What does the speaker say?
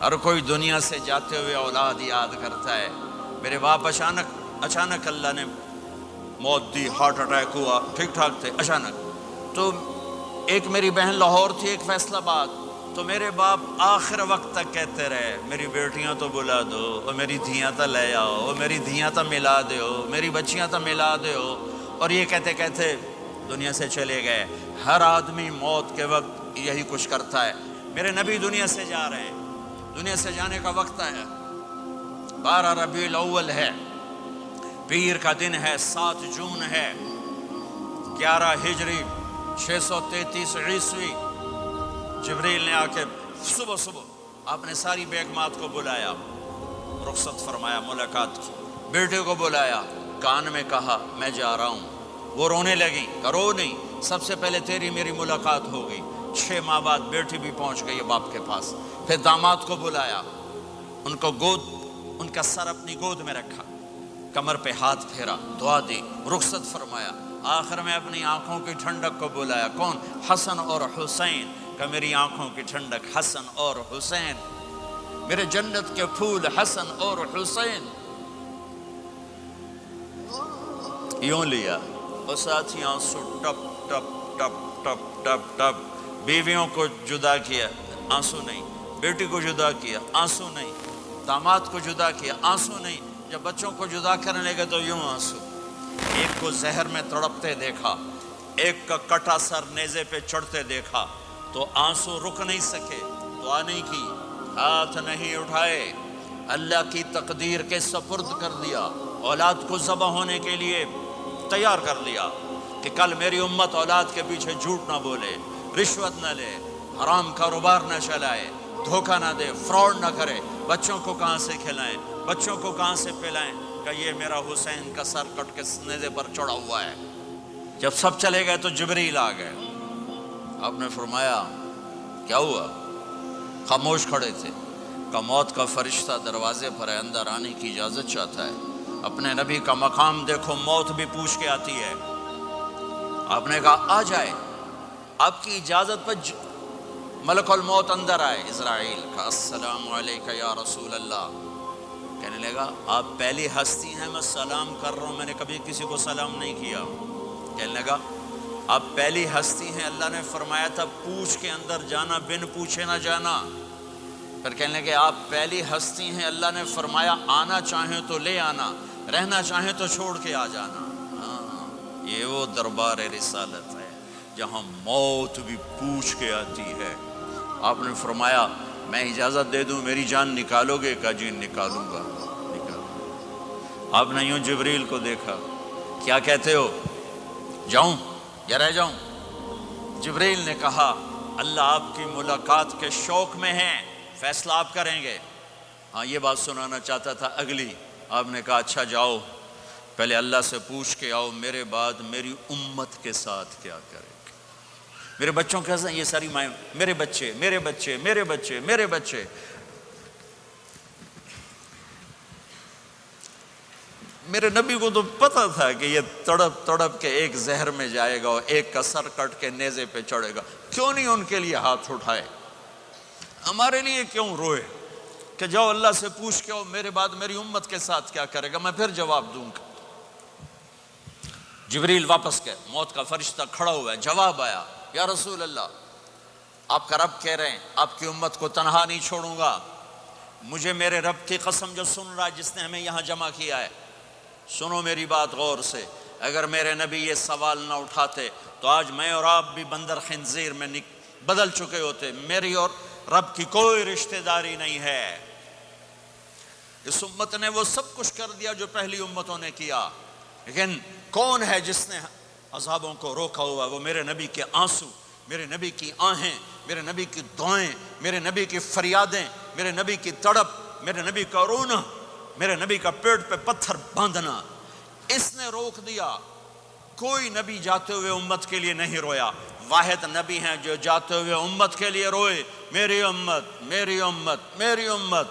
ہر کوئی دنیا سے جاتے ہوئے اولاد یاد کرتا ہے. میرے باپ اچانک اللہ نے موت دی، ہارٹ اٹیک ہوا، ٹھیک ٹھاک تھے، اچانک. تو ایک میری بہن لاہور تھی، ایک فیصل آباد. تو میرے باپ آخر وقت تک کہتے رہے میری بیٹیاں تو بلا دو، اور میری دھیاں تو لے آؤ، اور میری دھیاں تو ملا دیو، میری بچیاں تو ملا دیو. اور یہ کہتے کہتے دنیا سے چلے گئے. ہر آدمی موت کے وقت یہی کچھ کرتا ہے. میرے نبی دنیا سے جا رہے ہیں، دنیا سے جانے کا وقت ہے. 12 ربیع الاول ہے، پیر کا دن ہے، 7 جون ہے، 11 ہجری 633 عیسوی. جبریل نے آ کے صبح آپ نے ساری بیگمات کو بلایا، رخصت فرمایا ملاقات کی. بیٹے کو بلایا، کان میں کہا میں جا رہا ہوں. وہ رونے لگی، کرو نہیں، سب سے پہلے تیری میری ملاقات ہو گئی. 6 ماہ بعد بیٹی بھی پہنچ گئی باپ کے پاس. پھر داماد کو بلایا، ان کا سر اپنی گود میں رکھا، کمر پہ ہاتھ پھیرا، دعا دی، رخصت فرمایا. آخر میں اپنی آنکھوں کی ٹھنڈک کو بلایا. کون؟ حسن اور حسین. کہ میری آنکھوں کی ٹھنڈک حسن اور حسین، میرے جنت کے پھول حسن اور حسین. یوں لیا اور ساتھ ہی آنسو ٹپ ٹپ ٹپ ٹپ ٹپ ٹپ. بیویوں کو جدا کیا، آنسو نہیں. بیٹی کو جدا کیا، آنسو نہیں. داماد کو جدا کیا، آنسو نہیں. جب بچوں کو جدا کرنے لگے تو یوں آنسو. ایک کو زہر میں تڑپتے دیکھا، ایک کا کٹا سر نیزے پہ چڑھتے دیکھا تو آنسو رک نہیں سکے. دعا نہیں کی، ہاتھ نہیں اٹھائے، اللہ کی تقدیر کے سپرد کر دیا. اولاد کو ذبح ہونے کے لیے تیار کر لیا کہ کل میری امت اولاد کے پیچھے جھوٹ نہ بولے، رشوت نہ لے، حرام کاروبار نہ چلائے، دھوکہ نہ دے، فراڈ نہ کرے. بچوں کو کہاں سے کھلائیں، بچوں کو کہاں سے پلائیں؟ کہ یہ میرا حسین کا سر کٹ کے نیزے پر چڑھا ہوا ہے. جب سب چلے گئے تو جبریل آ گئے. آپ نے فرمایا کیا ہوا؟ خاموش کھڑے تھے. کہ موت کا فرشتہ دروازے پر ہے، اندر آنے کی اجازت چاہتا ہے. اپنے نبی کا مقام دیکھو، موت بھی پوچھ کے آتی ہے. آپ نے کہا آ جائے. آپ کی اجازت پر ملک الموت اندر آئے. اسرائیل کا السلام علیکہ یا رسول اللہ. کہنے لگا آپ پہلی ہستی ہیں، میں سلام کر رہا ہوں، میں نے کبھی کسی کو سلام نہیں کیا. کہنے لگا آپ پہلی ہستی ہیں، اللہ نے فرمایا تھا پوچھ کے اندر جانا، بن پوچھے نہ جانا. پھر کہنے لگے آپ پہلی ہستی ہیں، اللہ نے فرمایا آنا چاہیں تو لے آنا، رہنا چاہیں تو چھوڑ کے آ جانا. ہاں، یہ وہ دربار رسالت ہے جہاں موت بھی پوچھ کے آتی ہے. آپ نے فرمایا میں اجازت دے دوں میری جان نکالو گے؟ کہا جی نکالوں گا. آپ نے یوں جبریل کو دیکھا، کیا کہتے ہو، جاؤں یا رہ جاؤں؟ جبریل نے کہا اللہ آپ کی ملاقات کے شوق میں ہیں، فیصلہ آپ کریں گے. ہاں یہ بات سنانا چاہتا تھا اگلی. آپ نے کہا اچھا جاؤ، پہلے اللہ سے پوچھ کے آؤ میرے بعد میری امت کے ساتھ کیا کرے گا. میرے بچوں کے ساتھ یہ ساری مائیں، میرے بچے میرے بچے میرے بچے میرے بچے. میرے نبی کو تو پتہ تھا کہ یہ تڑپ تڑپ کے ایک زہر میں جائے گا اور ایک کا سر کٹ کے نیزے پہ چڑھے گا. کیوں نہیں ان کے لیے ہاتھ اٹھائے؟ ہمارے لیے کیوں روئے کہ جاؤ اللہ سے پوچھ کے آؤ میرے بعد میری امت کے ساتھ کیا کرے گا، میں پھر جواب دوں گا. جبریل واپس گئے، موت کا فرشتہ کھڑا ہوا ہے. جواب آیا یا رسول اللہ آپ کا رب کہہ رہے ہیں آپ کی امت کو تنہا نہیں چھوڑوں گا. مجھے میرے رب کی قسم جو سن رہا ہے جس نے ہمیں یہاں جمع کیا ہے، سنو میری بات غور سے. اگر میرے نبی یہ سوال نہ اٹھاتے تو آج میں اور آپ بھی بندر خنزیر میں بدل چکے ہوتے. میری اور رب کی کوئی رشتہ داری نہیں ہے. اس امت نے وہ سب کچھ کر دیا جو پہلی امتوں نے کیا، لیکن کون ہے جس نے عذابوں کو روکا ہوا؟ وہ میرے نبی کے آنسو، میرے نبی کی آہیں، میرے نبی کی دعائیں، میرے نبی کی فریادیں، میرے نبی کی تڑپ، میرے نبی کا رونا، میرے نبی کا پیٹ پہ پتھر باندھنا. اس نے روک دیا. کوئی نبی جاتے ہوئے امت کے لیے نہیں رویا. واحد نبی ہیں جو جاتے ہوئے امت کے لیے روئے، میری امت میری امت میری امت.